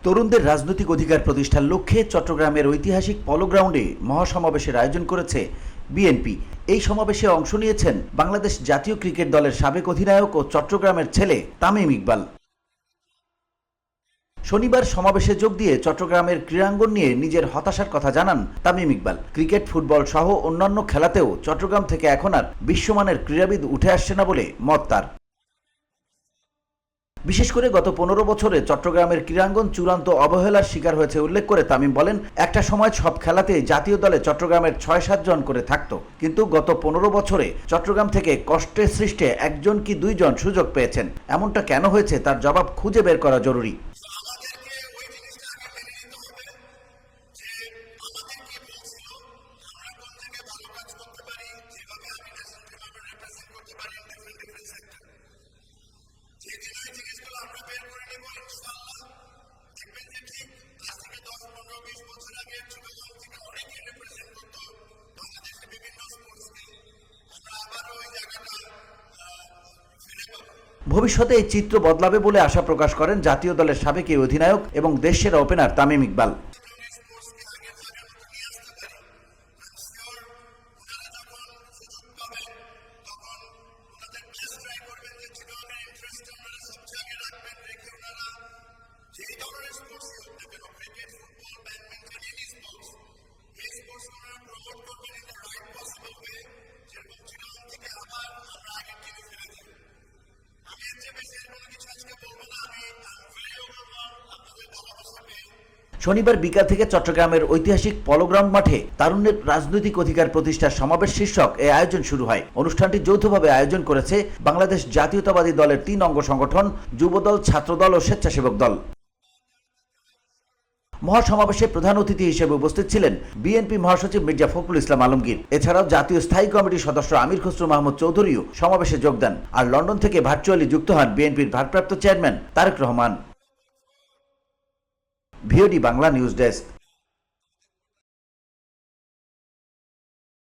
তরুণদের রাজনৈতিক অধিকার প্রতিষ্ঠার লক্ষ্যে চট্টগ্রামের ঐতিহাসিক পলো গ্রাউন্ডে মহাসমাবেশের আয়োজন করেছে বিএনপি। এই সমাবেশে অংশ নিয়েছেন বাংলাদেশ জাতীয় ক্রিকেট দলের সাবেক অধিনায়ক ও চট্টগ্রামের ছেলে তামিম ইকবাল। শনিবার সমাবেশে যোগ দিয়ে চট্টগ্রামের ক্রীড়াঙ্গন নিয়ে নিজের হতাশার কথা জানান তামিম ইকবাল। ক্রিকেট, ফুটবল সহ অন্যান্য খেলাতেও চট্টগ্রাম থেকে এখন আর বিশ্বমানের ক্রীড়াবিদ উঠে আসছে না বলে মত তার। বিশেষ করে গত 15 বছরে চট্টগ্রামের ক্রীড়াঙ্গন চূড়ান্ত অবহেলার শিকার হয়েছে উল্লেখ করে তামিম বলেন, একটা সময় সব খেলাতেই জাতীয় দলে চট্টগ্রামের 6-7 জন করে থাকতো, কিন্তু গত 15 বছরে চট্টগ্রাম থেকে কষ্টে সৃষ্টে 1 জন কি 2 জন সুযোগ পেয়েছেন। এমনটা কেন হয়েছে তার জবাব খুঁজে বের করা জরুরি। ভবিষ্যতে এই চিত্র বদলাবে বলে আশা প্রকাশ করেন জাতীয় দলের সাবেক এই অধিনায়ক এবং দেশসেরা ওপেনার তামিম ইকবাল। শনিবার বিকাল থেকে চট্টগ্রামের ঐতিহাসিক পলো গ্রাউন্ড মাঠে তারুণ্যের রাজনৈতিক অধিকার প্রতিষ্ঠার সমাবেশ শীর্ষক এই আয়োজন শুরু হয়। অনুষ্ঠানটি যৌথভাবে আয়োজন করেছে বাংলাদেশ জাতীয়তাবাদী দলের 3 অঙ্গ সংগঠন, যুবদল, ছাত্রদল ও স্বেচ্ছাসেবক দল। মহাসমাবেশে প্রধান অতিথি হিসেবে উপস্থিত ছিলেন বিএনপি মহাসচিব মির্জা ফখরুল ইসলাম আলমগীর। এছাড়াও জাতীয় স্থায়ী কমিটির সদস্য আমির খসরু মাহমুদ চৌধুরীও সমাবেশে যোগ দেন। আর লন্ডন থেকে ভার্চুয়ালি যুক্ত হন বিএনপির ভারপ্রাপ্ত chairman Tarique Rahman. VOD Bangla news desk.